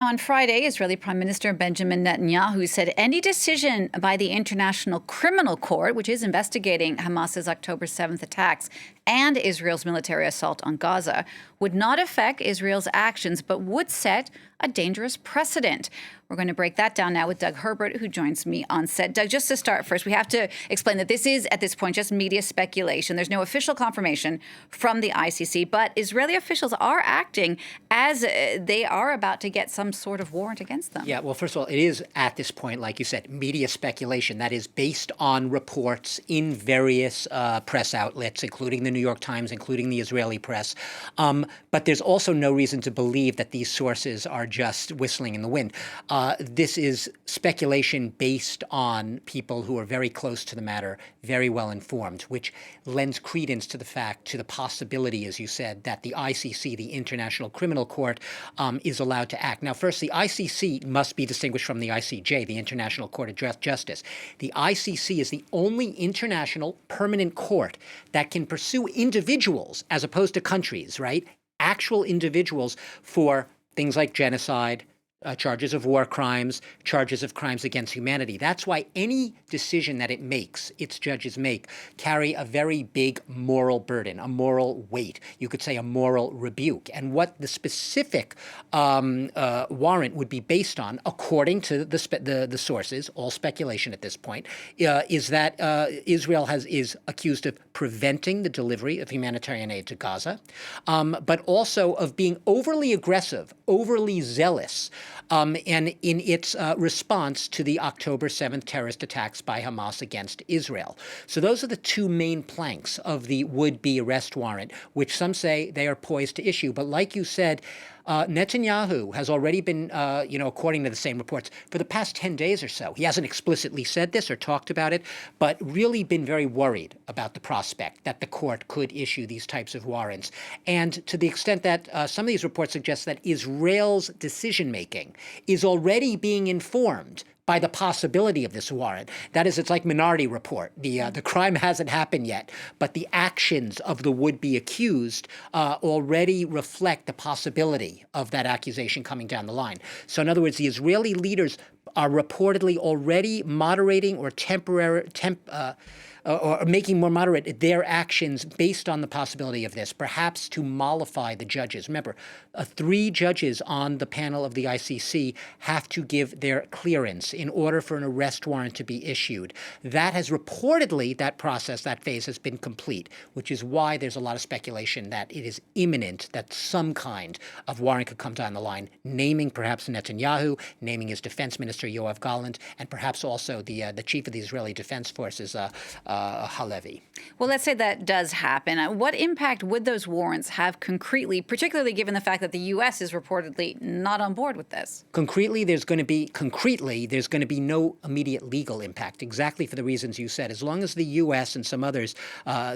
On Friday, Israeli Prime Minister Benjamin Netanyahu said any decision by the International Criminal Court, which is investigating Hamas's October 7th attacks and Israel's military assault on Gaza, would not affect Israel's actions, but would set a dangerous precedent. We're going to break that down now with Doug Herbert, who joins me on set. Doug, just to start first, we have to explain that this is, at this point, just media speculation. There's no official confirmation from the ICC, but Israeli officials are acting as they are about to get some sort of warrant against them. Yeah, well, first of all, it is, at this point, like you said, media speculation. That is based on reports in various press outlets, including the New York Times, including the Israeli press. But there's also no reason to believe that these sources are just whistling in the wind. This is speculation based on people who are very close to the matter, very well informed, which lends credence to the possibility, as you said, that the ICC, the International Criminal Court, is allowed to act. Now, first, the ICC must be distinguished from the ICJ, the International Court of Justice. The ICC is the only international permanent court that can pursue individuals as opposed to countries, right? Actual individuals for things like genocide, charges of war crimes, charges of crimes against humanity. That's why any decision that it makes, its judges make, carry a very big moral burden, a moral weight. You could say a moral rebuke. And what the specific warrant would be based on, according to the sources, all speculation at this point, is that Israel is accused of preventing the delivery of humanitarian aid to Gaza, but also of being overly aggressive, overly zealous, and in its response to the October 7th terrorist attacks by Hamas against Israel. So those are the two main planks of the would-be arrest warrant, which some say they are poised to issue. But like you said, Netanyahu has already been, according to the same reports, for the past 10 days or so. He hasn't explicitly said this or talked about it, but really been very worried about the prospect that the court could issue these types of warrants. And to the extent that some of these reports suggest that Israel's decision-making is already being informed by the possibility of this warrant. That is, it's like Minority Report. The crime hasn't happened yet, but the actions of the would-be accused already reflect the possibility of that accusation coming down the line. So in other words, the Israeli leaders are reportedly already moderating or or making more moderate their actions based on the possibility of this, perhaps to mollify the judges. Remember, 3 judges on the panel of the ICC have to give their clearance in order for an arrest warrant to be issued. That has reportedly, that process, that phase has been complete, which is why there's a lot of speculation that it is imminent that some kind of warrant could come down the line, naming perhaps Netanyahu, naming his defense minister, Yoav Gallant, and perhaps also the chief of the Israeli Defense Forces, Halevi. Well, let's say that does happen. What impact would those warrants have concretely, particularly given the fact that the U.S. is reportedly not on board with this? Concretely, there's going to be no immediate legal impact, exactly for the reasons you said. As long as the U.S. and some others,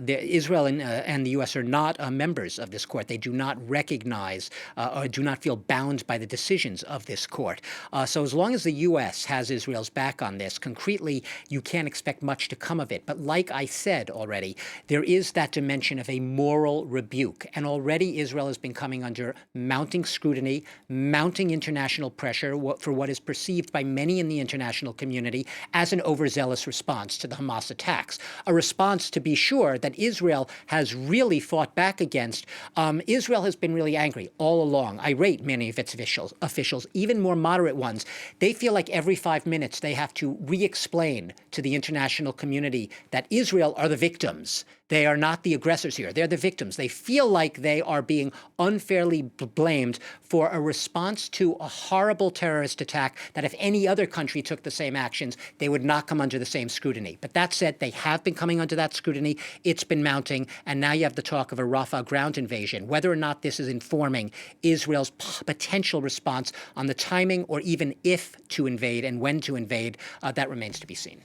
Israel and the U.S. are not members of this court, they do not recognize or do not feel bound by the decisions of this court. So as long as the U.S. has Israel's back on this, concretely, you can't expect much to come of it. But like I said already, there is that dimension of a moral rebuke. And already Israel has been coming under mounting scrutiny, mounting international pressure for what is perceived by many in the international community as an overzealous response to the Hamas attacks. A response, to be sure, that Israel has really fought back against. Israel has been really angry all along. I rate many of its officials, even more moderate ones. They feel like every 5 minutes they have to re-explain to the international community that Israel are the victims. They are not the aggressors here. They're the victims. They feel like they are being unfairly blamed for a response to a horrible terrorist attack that if any other country took the same actions, they would not come under the same scrutiny. But that said, they have been coming under that scrutiny. It's been mounting. And now you have the talk of a Rafah ground invasion. Whether or not this is informing Israel's potential response on the timing or even if to invade and when to invade, that remains to be seen.